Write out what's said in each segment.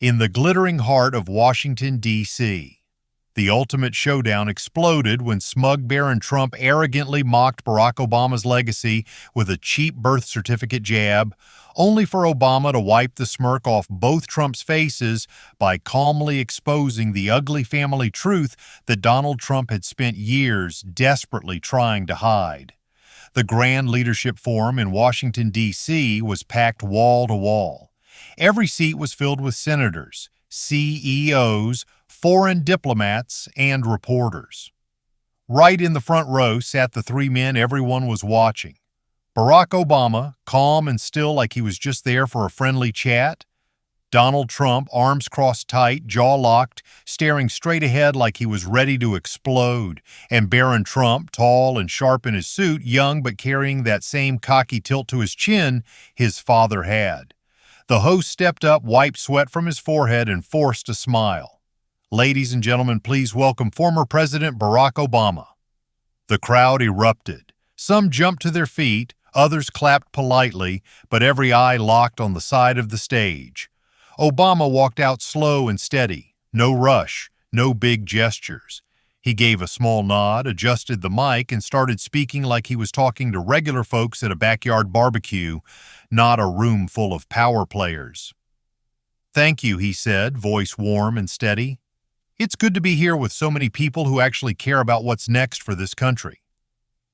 In the glittering heart of Washington, D.C., the ultimate showdown exploded when smug Barron Trump arrogantly mocked Barack Obama's legacy with a cheap birth certificate jab, only for Obama to wipe the smirk off both Trump's faces by calmly exposing the ugly family truth that Donald Trump had spent years desperately trying to hide. The Grand Leadership Forum in Washington, D.C. was packed wall to wall. Every seat was filled with senators, CEOs, foreign diplomats, and reporters. Right in the front row sat the three men everyone was watching. Barack Obama, calm and still like he was just there for a friendly chat. Donald Trump, arms crossed tight, jaw locked, staring straight ahead like he was ready to explode. And Barron Trump, tall and sharp in his suit, young but carrying that same cocky tilt to his chin his father had. The host stepped up, wiped sweat from his forehead, and forced a smile. "Ladies and gentlemen, please welcome former President Barack Obama." The crowd erupted. Some jumped to their feet, others clapped politely, but every eye locked on the side of the stage. Obama walked out slow and steady. No rush, no big gestures. He gave a small nod, adjusted the mic, and started speaking like he was talking to regular folks at a backyard barbecue, not a room full of power players. "Thank you," he said, voice warm and steady. "It's good to be here with so many people who actually care about what's next for this country."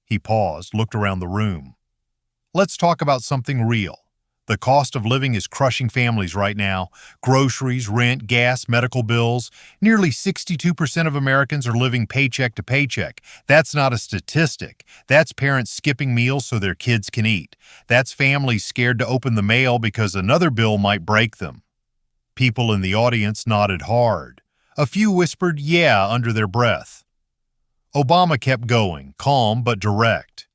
He paused, looked around the room. "Let's talk about something real. The cost of living is crushing families right now. Groceries, rent, gas, medical bills. Nearly 62% of Americans are living paycheck to paycheck. That's not a statistic. That's parents skipping meals so their kids can eat. That's families scared to open the mail because another bill might break them." People in the audience nodded hard. A few whispered "yeah" under their breath. Obama kept going, calm but direct.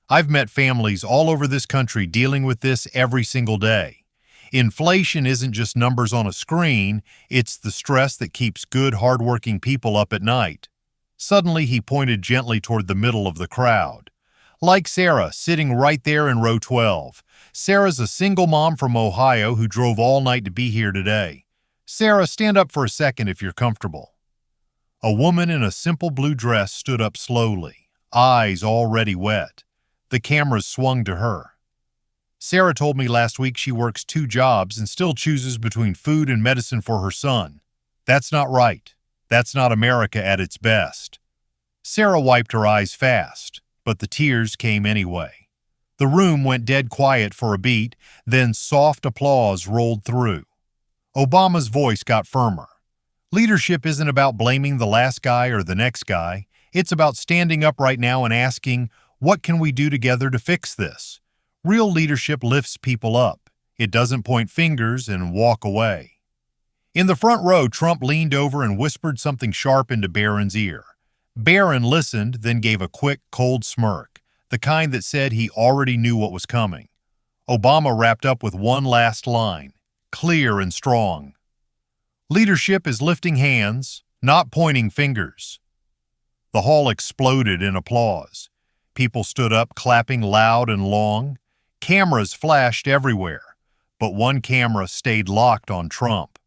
"I've met families all over this country dealing with this every single day. Inflation isn't just numbers on a screen, it's the stress that keeps good, hardworking people up at night." Suddenly he pointed gently toward the middle of the crowd. "Like Sarah, sitting right there in row 12. Sarah's a single mom from Ohio who drove all night to be here today. Sarah, stand up for a second if you're comfortable." A woman in a simple blue dress stood up slowly, eyes already wet. The cameras swung to her. "Sarah told me last week she works 2 jobs and still chooses between food and medicine for her son. That's not right. That's not America at its best." Sarah wiped her eyes fast, but the tears came anyway. The room went dead quiet for a beat, then soft applause rolled through. Obama's voice got firmer. "Leadership isn't about blaming the last guy or the next guy. It's about standing up right now and asking, what can we do together to fix this? Real leadership lifts people up. It doesn't point fingers and walk away." In the front row, Trump leaned over and whispered something sharp into Barron's ear. Barron listened, then gave a quick, cold smirk, the kind that said he already knew what was coming. Obama wrapped up with one last line, clear and strong. "Leadership is lifting hands, not pointing fingers." The hall exploded in applause. People stood up, clapping loud and long. Cameras flashed everywhere, but one camera stayed locked on Trump.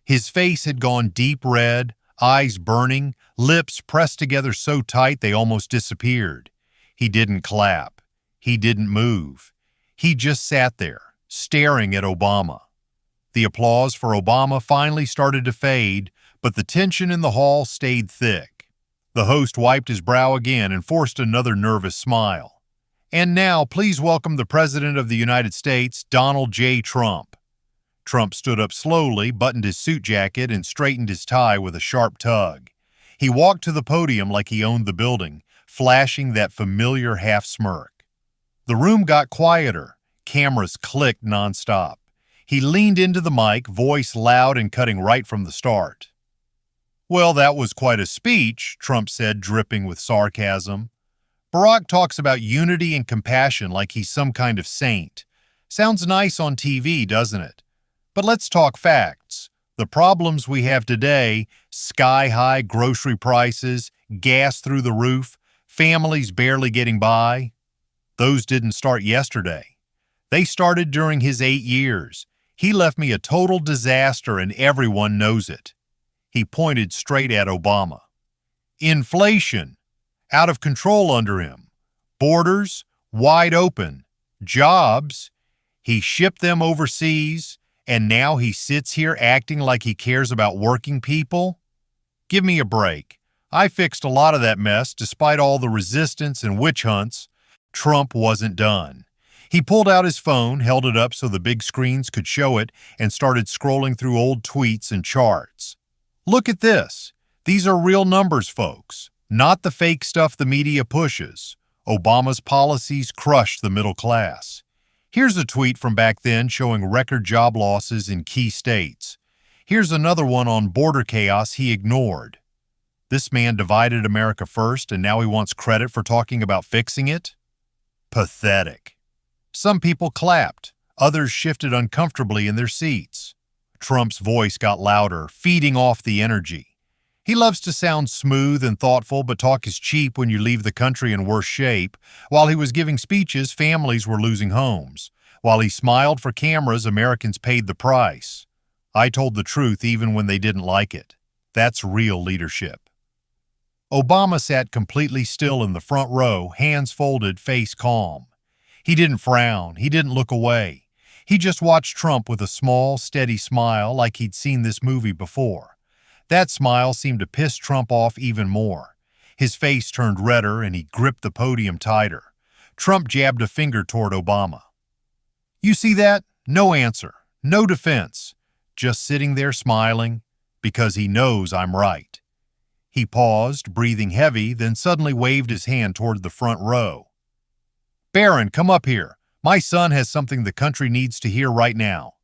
His face had gone deep red, eyes burning, lips pressed together so tight they almost disappeared. He didn't clap. He didn't move. He just sat there, staring at Obama. The applause for Obama finally started to fade, but the tension in the hall stayed thick. The host wiped his brow again and forced another nervous smile. "And now, please welcome the President of the United States, Donald J. Trump." Trump stood up slowly, buttoned his suit jacket, and straightened his tie with a sharp tug. He walked to the podium like he owned the building, flashing that familiar half-smirk. The room got quieter. Cameras clicked nonstop. He leaned into the mic, voice loud and cutting right from the start. "Well, that was quite a speech," Trump said, dripping with sarcasm. "Barack talks about unity and compassion like he's some kind of saint. Sounds nice on TV, doesn't it? But let's talk facts. The problems we have today, sky-high grocery prices, gas through the roof, families barely getting by, those didn't start yesterday. They started during his 8 years. He left me a total disaster and everyone knows it. He pointed straight at Obama. Inflation, out of control under him. Borders, wide open. Jobs, he shipped them overseas, and now he sits here acting like he cares about working people? Give me a break. I fixed a lot of that mess despite all the resistance and witch hunts. Trump wasn't done. He pulled out his phone, held it up so the big screens could show it, and started scrolling through old tweets and charts. Look at this. These are real numbers, folks, not the fake stuff the media pushes. Obama's policies crushed the middle class. Here's a tweet from back then showing record job losses in key states. Here's another one on border chaos he ignored. This man divided America first, and now he wants credit for talking about fixing it? Pathetic. Some people clapped. Others shifted uncomfortably in their seats. Trump's voice got louder, feeding off the energy. He loves to sound smooth and thoughtful, but talk is cheap when you leave the country in worse shape. While he was giving speeches, families were losing homes. While he smiled for cameras, Americans paid the price. I told the truth even when they didn't like it. That's real leadership. Obama sat completely still in the front row, hands folded, face calm. He didn't frown. He didn't look away. He just watched Trump with a small, steady smile like he'd seen this movie before. That smile seemed to piss Trump off even more. His face turned redder and he gripped the podium tighter. Trump jabbed a finger toward Obama. You see that? No answer. No defense. Just sitting there smiling because he knows I'm right. He paused, breathing heavy, then suddenly waved his hand toward the front row. Barron, come up here. My son has something the country needs to hear right now.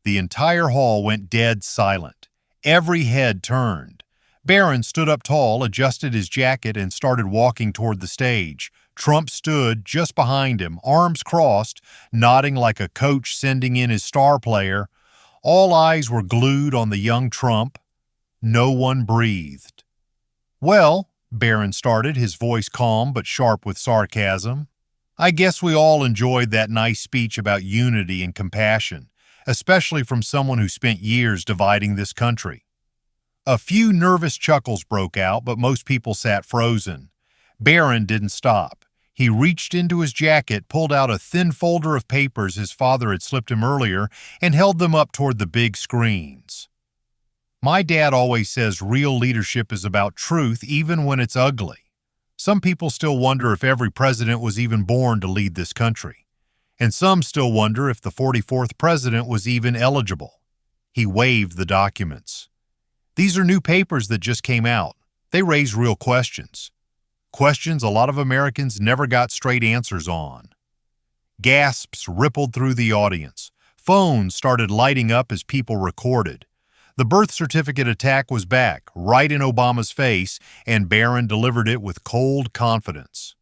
The entire hall went dead silent. Every head turned. Barron stood up tall, adjusted his jacket, and started walking toward the stage. Trump stood just behind him, arms crossed, nodding like a coach sending in his star player. All eyes were glued on the young Trump. No one breathed. Well, Barron started, his voice calm but sharp with sarcasm, I guess we all enjoyed that nice speech about unity and compassion, especially from someone who spent years dividing this country. A few nervous chuckles broke out, but most people sat frozen. Barron didn't stop. He reached into his jacket, pulled out a thin folder of papers his father had slipped him earlier, and held them up toward the big screens. My dad always says real leadership is about truth even when it's ugly. Some people still wonder if every president was even born to lead this country. And some still wonder if the 44th president was even eligible. He waved the documents. These are new papers that just came out. They raise real questions. Questions a lot of Americans never got straight answers on. Gasps rippled through the audience. Phones started lighting up as people recorded. The birth certificate attack was back, right in Obama's face, and Barron delivered it with cold confidence.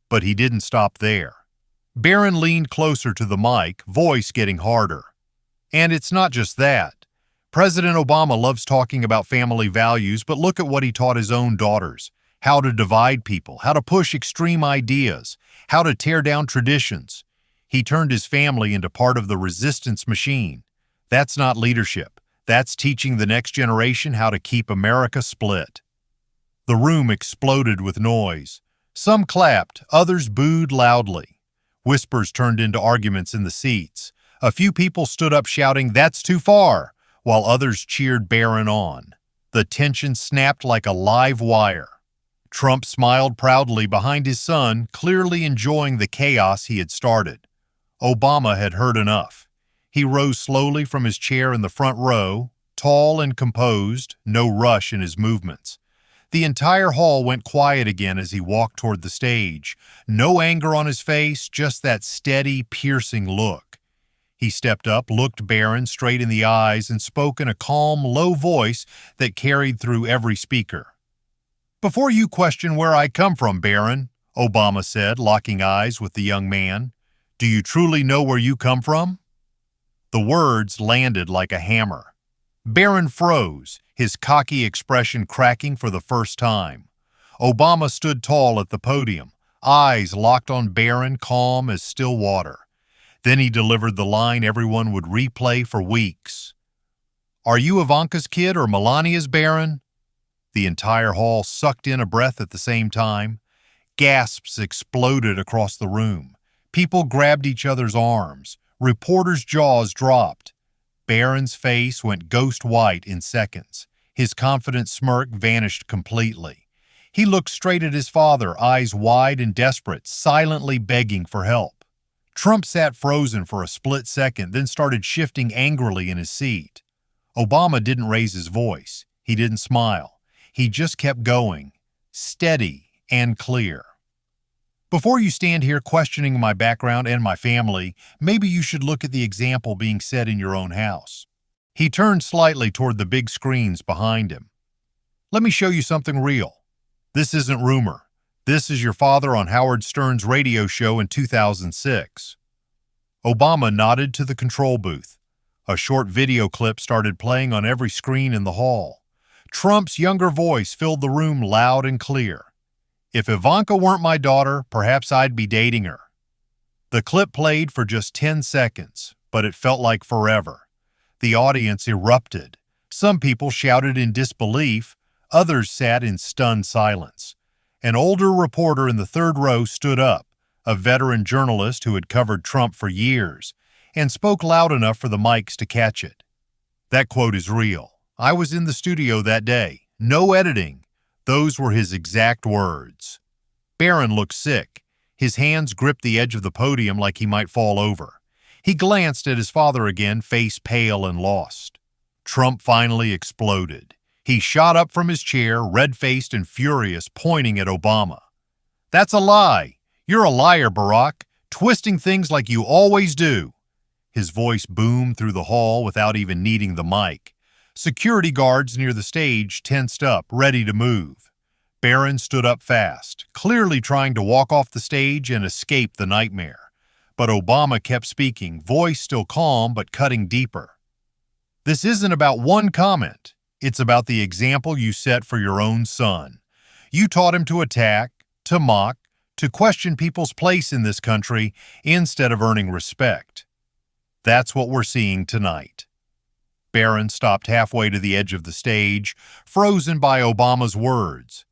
But he didn't stop there. Barron leaned closer to the mic, voice getting harder. And it's not just that. President Obama loves talking about family values, but look at what he taught his own daughters. How to divide people, how to push extreme ideas, how to tear down traditions. He turned his family into part of the resistance machine. That's not leadership. That's teaching the next generation how to keep America split. The room exploded with noise. Some clapped, others booed loudly. Whispers turned into arguments in the seats. A few people stood up shouting, "That's too far," while others cheered Barron on. The tension snapped like a live wire. Trump smiled proudly behind his son, clearly enjoying the chaos he had started. Obama had heard enough. He rose slowly from his chair in the front row, tall and composed, no rush in his movements. The entire hall went quiet again as he walked toward the stage. No anger on his face, just that steady, piercing look. He stepped up, looked Barron straight in the eyes, and spoke in a calm, low voice that carried through every speaker. "Before you question where I come from, Barron," Obama said, locking eyes with the young man, "do you truly know where you come from?" The words landed like a hammer. Barron froze, his cocky expression cracking for the first time. Obama stood tall at the podium, eyes locked on Barron, calm as still water. Then he delivered the line everyone would replay for weeks. "Are you Ivanka's kid or Melania's, Barron?" The entire hall sucked in a breath at the same time. Gasps exploded across the room. People grabbed each other's arms. Reporters' jaws dropped. Barron's face went ghost white in seconds. His confident smirk vanished completely. He looked straight at his father, eyes wide and desperate, silently begging for help. Trump sat frozen for a split second, then started shifting angrily in his seat. Obama didn't raise his voice. He didn't smile. He just kept going, steady and clear. "Before you stand here questioning my background and my family, maybe you should look at the example being set in your own house." He turned slightly toward the big screens behind him. "Let me show you something real. This isn't rumor. This is your father on Howard Stern's radio show in 2006. Obama nodded to the control booth. A short video clip started playing on every screen in the hall. Trump's younger voice filled the room loud and clear. "If Ivanka weren't my daughter, perhaps I'd be dating her." The clip played for just 10 seconds, but it felt like forever. The audience erupted. Some people shouted in disbelief, others sat in stunned silence. An older reporter in the third row stood up, a veteran journalist who had covered Trump for years, and spoke loud enough for the mics to catch it. "That quote is real. I was in the studio that day. No editing." Those were his exact words. Barron looked sick. His hands gripped the edge of the podium like he might fall over. He glanced at his father again, face pale and lost. Trump finally exploded. He shot up from his chair, red-faced and furious, pointing at Obama. "That's a lie. You're a liar, Barack, twisting things like you always do." His voice boomed through the hall without even needing the mic. Security guards near the stage tensed up, ready to move. Barron stood up fast, clearly trying to walk off the stage and escape the nightmare. But Obama kept speaking, voice still calm but cutting deeper. "This isn't about one comment. It's about the example you set for your own son. You taught him to attack, to mock, to question people's place in this country instead of earning respect. That's what we're seeing tonight." Barron stopped halfway to the edge of the stage, frozen by Obama's words.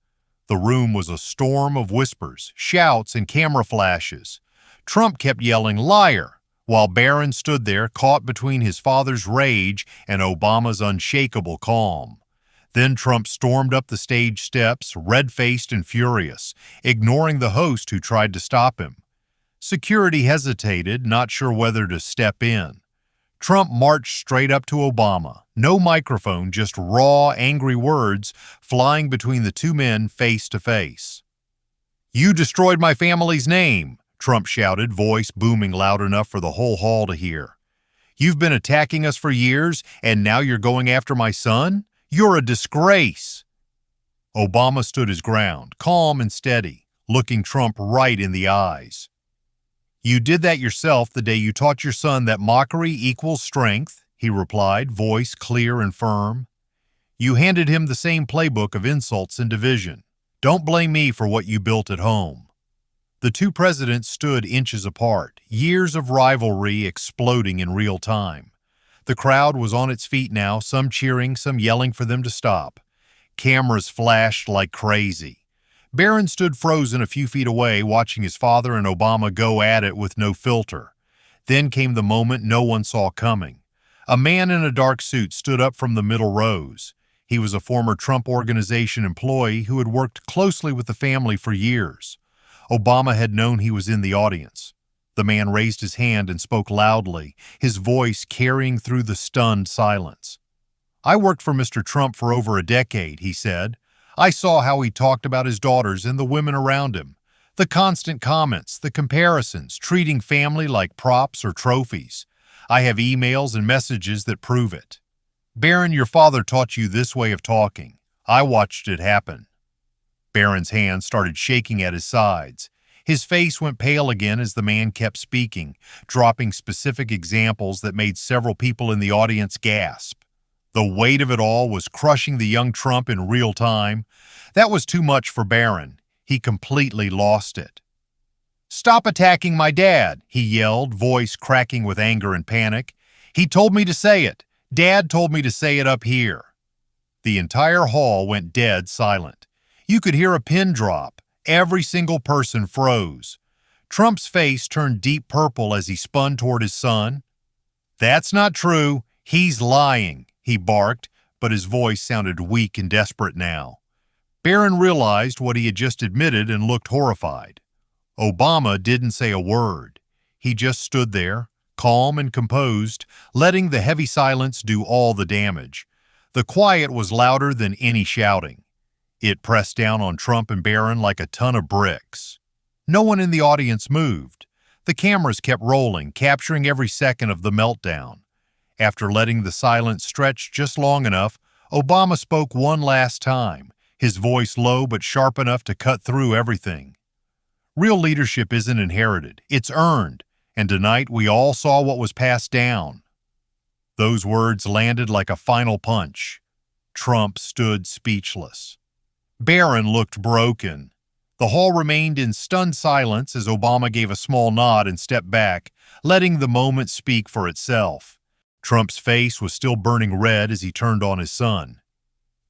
The room was a storm of whispers, shouts, and camera flashes. Trump kept yelling, "Liar," while Barron stood there caught between his father's rage and Obama's unshakable calm. Then Trump stormed up the stage steps, red-faced and furious, ignoring the host who tried to stop him. Security hesitated, not sure whether to step in. Trump marched straight up to Obama. No microphone, just raw, angry words flying between the two men face to face. "You destroyed my family's name," Trump shouted, voice booming loud enough for the whole hall to hear. "You've been attacking us for years, and now you're going after my son? You're a disgrace." Obama stood his ground, calm and steady, looking Trump right in the eyes. "You did that yourself the day you taught your son that mockery equals strength," he replied, voice clear and firm. "You handed him the same playbook of insults and division. Don't blame me for what you built at home." The two presidents stood inches apart, years of rivalry exploding in real time. The crowd was on its feet now, some cheering, some yelling for them to stop. Cameras flashed like crazy. Barron stood frozen a few feet away, watching his father and Obama go at it with no filter. Then came the moment no one saw coming. A man in a dark suit stood up from the middle rows. He was a former Trump Organization employee who had worked closely with the family for years. Obama had known he was in the audience. The man raised his hand and spoke loudly, his voice carrying through the stunned silence. "I worked for Mr. Trump for over a decade," he said. "I saw how he talked about his daughters and the women around him. The constant comments, the comparisons, treating family like props or trophies. I have emails and messages that prove it. Barron, your father taught you this way of talking. I watched it happen." Barron's hands started shaking at his sides. His face went pale again as the man kept speaking, dropping specific examples that made several people in the audience gasp. The weight of it all was crushing the young Trump in real time. That was too much for Barron. He completely lost it. "Stop attacking my dad," he yelled, voice cracking with anger and panic. "He told me to say it. Dad told me to say it up here." The entire hall went dead silent. You could hear a pin drop. Every single person froze. Trump's face turned deep purple as he spun toward his son. "That's not true. He's lying," he barked, but his voice sounded weak and desperate now. Barron realized what he had just admitted and looked horrified. Obama didn't say a word. He just stood there, calm and composed, letting the heavy silence do all the damage. The quiet was louder than any shouting. It pressed down on Trump and Barron like a ton of bricks. No one in the audience moved. The cameras kept rolling, capturing every second of the meltdown. After letting the silence stretch just long enough, Obama spoke one last time, his voice low but sharp enough to cut through everything. "Real leadership isn't inherited, it's earned, and tonight we all saw what was passed down." Those words landed like a final punch. Trump stood speechless. Barron looked broken. The hall remained in stunned silence as Obama gave a small nod and stepped back, letting the moment speak for itself. Trump's face was still burning red as he turned on his son.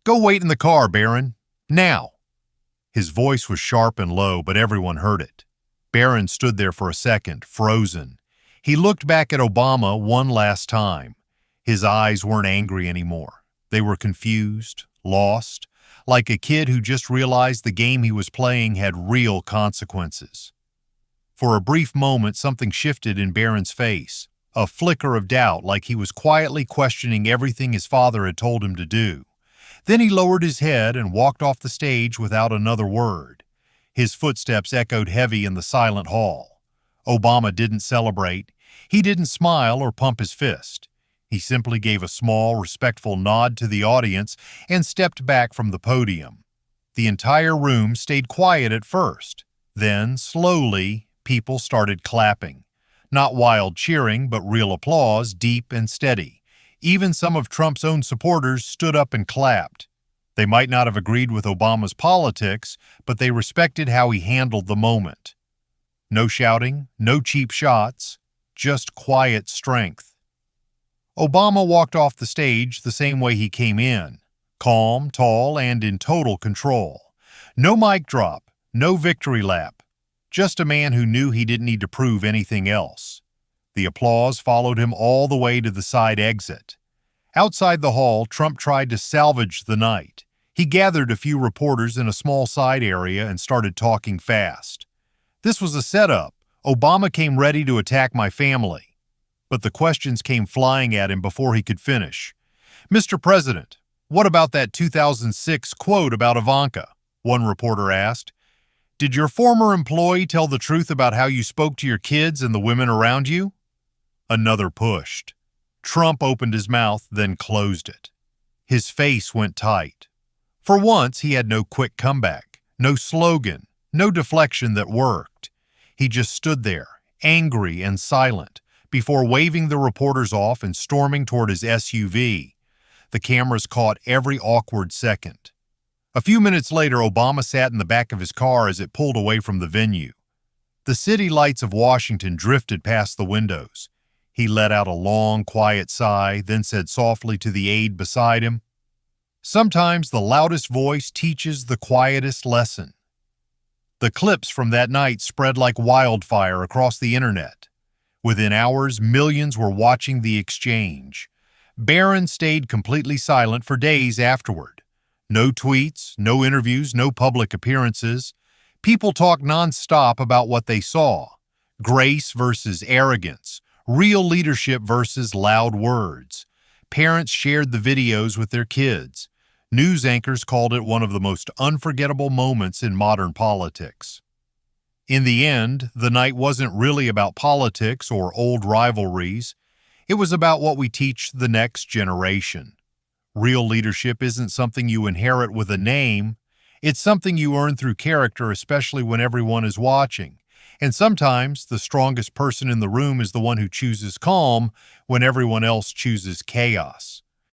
"Go wait in the car, Barron. Now." His voice was sharp and low, but everyone heard it. Barron stood there for a second, frozen. He looked back at Obama one last time. His eyes weren't angry anymore. They were confused, lost, like a kid who just realized the game he was playing had real consequences. For a brief moment, something shifted in Barron's face, a flicker of doubt, like he was quietly questioning everything his father had told him to do. Then he lowered his head and walked off the stage without another word. His footsteps echoed heavy in the silent hall. Obama didn't celebrate. He didn't smile or pump his fist. He simply gave a small, respectful nod to the audience and stepped back from the podium. The entire room stayed quiet at first. Then, slowly, people started clapping. Not wild cheering, but real applause, deep and steady. Even some of Trump's own supporters stood up and clapped. They might not have agreed with Obama's politics, but they respected how he handled the moment. No shouting, no cheap shots, just quiet strength. Obama walked off the stage the same way he came in, calm, tall, and in total control. No mic drop, no victory lap, just a man who knew he didn't need to prove anything else. The applause followed him all the way to the side exit. Outside the hall, Trump tried to salvage the night. He gathered a few reporters in a small side area and started talking fast. "This was a setup. Obama came ready to attack my family." But the questions came flying at him before he could finish. "Mr. President, what about that 2006 quote about Ivanka?" one reporter asked. "Did your former employee tell the truth about how you spoke to your kids and the women around you?" Another pushed. Trump opened his mouth, then closed it. His face went tight. For once, he had no quick comeback, no slogan, no deflection that worked. He just stood there, angry and silent, before waving the reporters off and storming toward his SUV. The cameras caught every awkward second. A few minutes later, Obama sat in the back of his car as it pulled away from the venue. The city lights of Washington drifted past the windows. He let out a long, quiet sigh, then said softly to the aide beside him, "Sometimes the loudest voice teaches the quietest lesson." The clips from that night spread like wildfire across the internet. Within hours, millions were watching the exchange. Barron stayed completely silent for days afterward. No tweets, no interviews, no public appearances. People talked nonstop about what they saw. Grace versus arrogance. Real leadership versus loud words. Parents shared the videos with their kids. News anchors called it one of the most unforgettable moments in modern politics. In the end, the night wasn't really about politics or old rivalries. It was about what we teach the next generation. Real leadership isn't something you inherit with a name. It's something you earn through character, especially when everyone is watching. And sometimes the strongest person in the room is the one who chooses calm when everyone else chooses chaos.